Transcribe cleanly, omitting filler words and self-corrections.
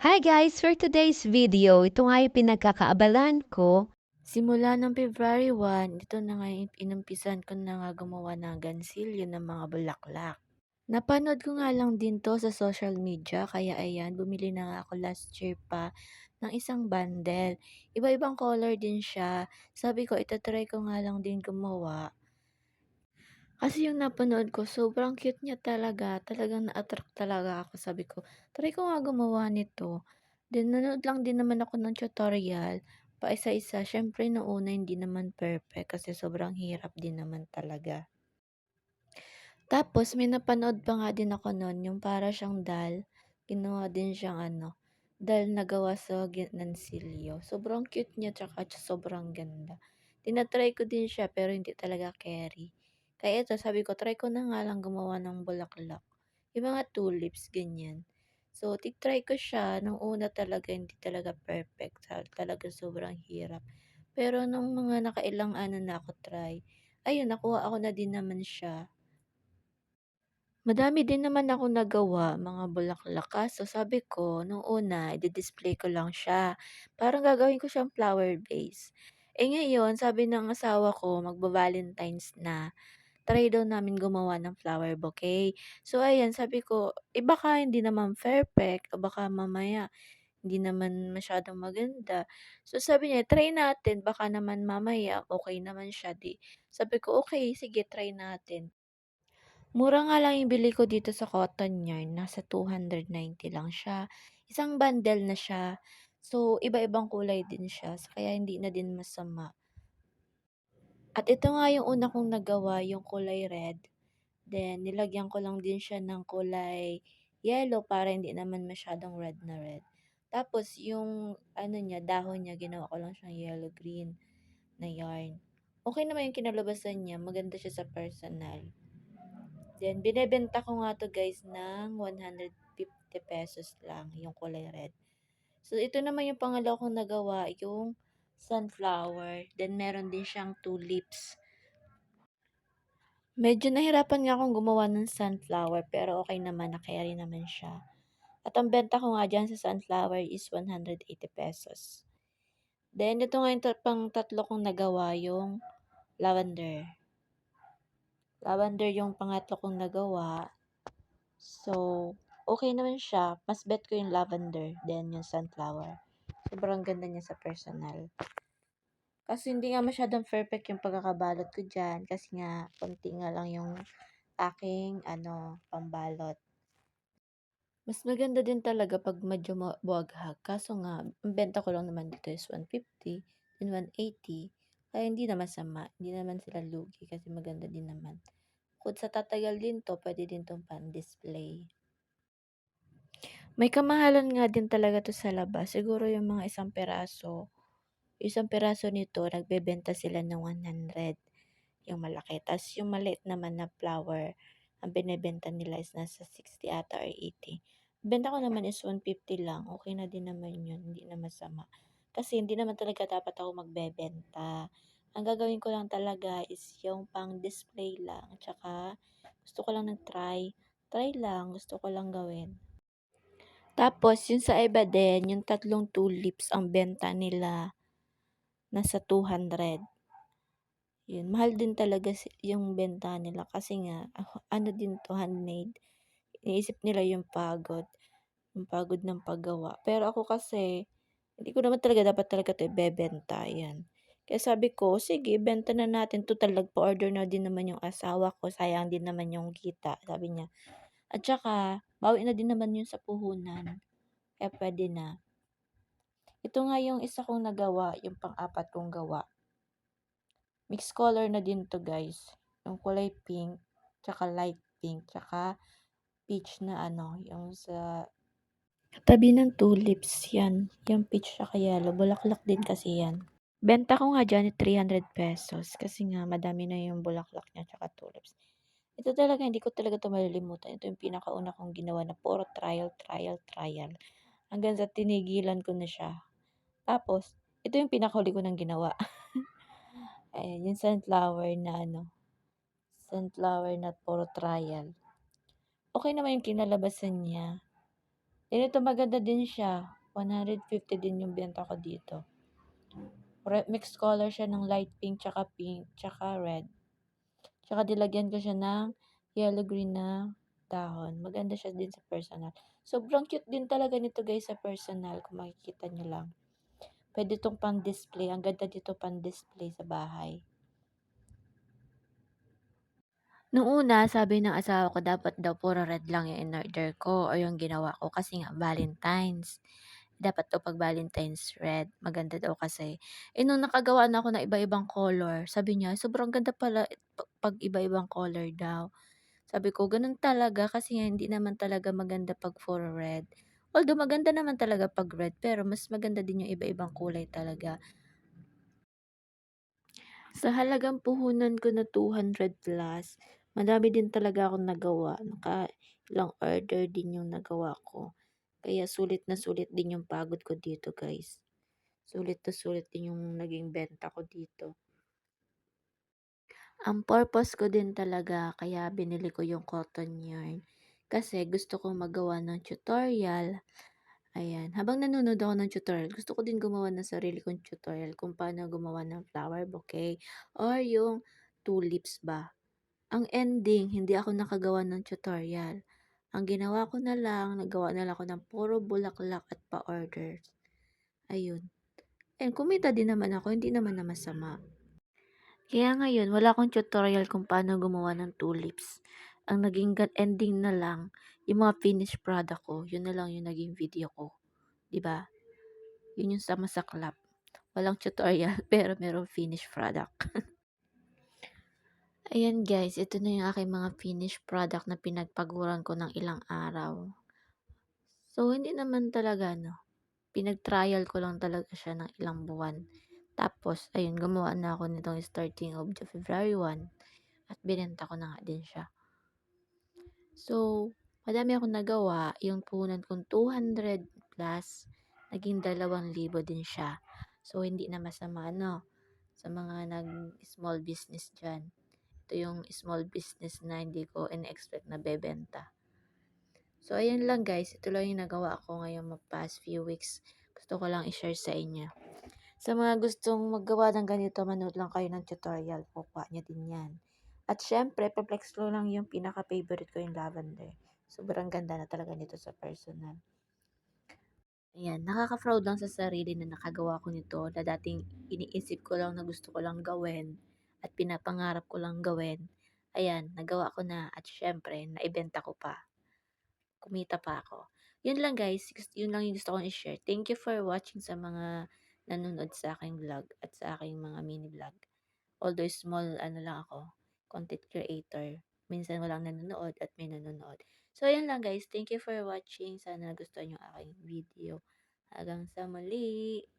Hi guys! For today's video, ito nga yung pinagkakaabalan ko. Simula ng February 1, ito na nga yung inumpisan ko na nga gumawa ng gansilyo ng mga bulaklak. Napanood ko nga lang din 'to sa social media kaya ayan, bumili na nga ako last year pa ng isang bundle. Iba-ibang color din siya. Sabi ko ita-try ko nga lang din gumawa. Kasi yung napanood ko sobrang cute niya talaga, talagang na-attract talaga ako. Sabi ko, try ko nga gumawa nito. Then nanood lang din naman ako ng tutorial, paisa-isa. Siyempre nung una hindi naman perfect kasi sobrang hirap din naman talaga. Tapos may napanood pa nga din ako nun yung para siyang doll, ginawa din siyang doll na gawa sa ginansilyo. Sobrang cute niya tsaka sobrang ganda. Tina-try ko din siya pero hindi talaga carry. Kaya ito sabi ko try ko na nga lang gumawa ng bulaklak, yung mga tulips ganyan. So try ko siya nung una talaga hindi talaga perfect, talaga sobrang hirap. Pero nung mga nakailang na ako try, ayun nakuha ako na din naman siya. Madami din naman akong nagawa, mga bulaklak. Kaso sabi ko, nung una, i-display ko lang siya. Parang gagawin ko siyang flower vase. Eh ngayon, sabi ng asawa ko, magba-Valentine's na. Try daw namin gumawa ng flower bouquet. So ayan, sabi ko, baka hindi naman perfect, o baka mamaya hindi naman masyadong maganda. So sabi niya, try natin, baka naman mamaya okay naman siya. Sabi ko, okay, sige, try natin. Mura nga lang yung bili ko dito sa Cotton Yarn, nasa 290 lang siya. Isang bundle na siya. So, iba-ibang kulay din siya, kaya hindi na din masama. At ito nga yung una kong nagawa, yung kulay red. Then, nilagyan ko lang din siya ng kulay yellow para hindi naman masyadong red na red. Tapos, yung niya, dahon niya, ginawa ko lang siyang yellow green na yarn. Okay naman yung kinalabasan niya, maganda siya sa personal. Then, binebenta ko nga to guys ng 150 pesos lang, yung kulay red. So, ito naman yung pangalawa kong nagawa, yung sunflower. Then, meron din siyang tulips. Medyo nahirapan nga akong gumawa ng sunflower, pero okay naman, na-carry naman siya. At ang benta ko nga dyan sa sunflower is 180 pesos. Then, ito nga yung pang tatlo kong nagawa, yung lavender. Lavender yung pangatlo kong nagawa. So, okay naman siya. Mas bet ko yung lavender than yung sunflower. Sobrang ganda niya sa personal. Kasi hindi nga masyadong perfect yung pagkakabalot ko dyan. Kasi nga, konti nga lang yung aking, pambalot. Mas maganda din talaga pag medyo buwaghag. Kaso nga, ang benta ko lang naman dito is 150 and 180. Kaya hindi naman sama. Hindi naman sila lugi kasi maganda din naman. Kung sa tatagal din to, pwede din tong pan-display. May kamahalan nga din talaga 'to sa labas, siguro yung mga isang piraso nito nagbebenta sila ng 100, yung malaki. Tas yung maliit naman na flower, ang binebenta nila is nasa 60 ata or 80. Benta ko naman is 150 lang, okey na din naman yun, hindi na masama. Kasi hindi naman talaga dapat ako magbebenta. Ang gagawin ko lang talaga is yung pang-display lang, tsaka gusto ko lang try lang, gusto ko lang gawin. Tapos yung sa iba din, yung tatlong tulips ang benta nila nasa 200. Yun, mahal din talaga yung benta nila kasi nga ano din 'to, handmade. Iniisip nila yung pagod ng paggawa. Pero ako kasi, hindi ko naman talaga dapat talaga 'to ibebenta, 'yan. Kaya sabi ko, sige benta na natin, tutal nagpa-order na din naman yung asawa ko, sayang din naman yung kita, sabi niya. At saka bawi na din naman yun sa puhunan, kaya puwede na. Ito nga yung isa kong nagawa, yung pang-apat kong gawa. Mixed color na din 'to guys. Yung kulay pink, tsaka light pink, tsaka peach na yung sa katabi ng tulips yan. Yung peach tsaka yellow, bulaklak din kasi yan. Benta ko nga dyan 300 pesos kasi nga madami na yung bulaklak niya tsaka tulips. Ito talaga, hindi ko talaga 'to malilimutan. Ito yung pinakauna kong ginawa na puro trial, trial, trial. Hanggang sa tinigilan ko na siya. Tapos, ito yung pinakahuli ko ng ginawa. Ayan, yung sunflower na puro trial. Okay naman yung kinalabasan niya. Ito maganda din siya, 150 din yung benta ko dito. Mixed color siya ng light pink, tsaka red. Tsaka nilagyan ko siya ng yellow green na dahon. Maganda siya din sa personal. Sobrang cute din talaga nito guys sa personal kung makikita nyo lang. Pwede itong pang-display. Ang ganda dito pang-display sa bahay. Nung una, sabi ng asawa ko dapat daw puro red lang yung in-order ko o yung ginawa ko kasi nga Valentine's. Dapat daw pag Valentine's red, maganda daw kasi. Nung nakagawa na ako ng iba-ibang color, sabi niya, sobrang ganda pala pag iba-ibang color daw. Sabi ko, ganun talaga kasi nga hindi naman talaga maganda pag puro red. Although maganda naman talaga pag red, pero mas maganda din yung iba-ibang kulay talaga. Sa halagang puhunan ko na 200 plus, madami din talaga akong nagawa. Ilang order din yung nagawa ko. Kaya sulit na sulit din yung pagod ko dito guys. Sulit na sulit din yung naging benta ko dito. Ang purpose ko din talaga kaya binili ko yung cotton yarn. Kasi gusto kong magawa ng tutorial. Ayan, habang nanonood ako ng tutorial, gusto ko din gumawa ng sarili kong tutorial kung paano gumawa ng flower bouquet or yung tulips ba. Ang ending, hindi ako nakagawa ng tutorial. Ang ginawa ko na lang, nagawa na lang ako ng puro bulaklak at pa-orders. Ayun. And kumita din naman ako, hindi naman na masama. Kaya ngayon, wala akong tutorial kung paano gumawa ng tulips. Ang naging ending na lang, yung mga finished product ko, yun na lang yung naging video ko. 'Di ba? Yun yung sa masaklap. Walang tutorial, pero merong finished product. Ayan guys, ito na yung aking mga finished product na pinagpaguran ko ng ilang araw. So, hindi naman talaga, no. Pinag-trial ko lang talaga siya ng ilang buwan. Tapos, ayun, gumawa na ako nitong starting of the February 1 at binenta ko na nga din siya. So, madami akong nagawa. Yung puhunan kong 200 plus, naging 2,000 din siya. So, hindi na masama, no? Sa mga nag-small business dyan. Ito yung small business na hindi ko in-expect na bebenta. So, ayan lang guys. Ito lang yung nagawa ko ngayong past few weeks. Gusto ko lang i-share sa inyo. Sa mga gustong maggawa ng ganito, manood lang kayo ng tutorial. Kukuha nyo din yan. At syempre, Perplex Glow lang yung pinaka-favorite ko yung lavender. Sobrang ganda na talaga nito sa personal. Ayan, nakaka-proud lang sa sarili na nakagawa ko nito na dating iniisip ko lang na gusto ko lang gawin at pinapangarap ko lang gawin. Ayan, nagawa ko na at syempre, naibenta ko pa. Kumita pa ako. Yun lang guys, yun lang yung gusto kong i-share. Thank you for watching sa mga nanonood sa aking vlog at sa aking mga mini vlog. Although small ano lang ako, content creator. Minsan walang nanonood at may nanonood. So yun lang guys, thank you for watching. Sana gusto nyo aking video. Hanggang sa muli!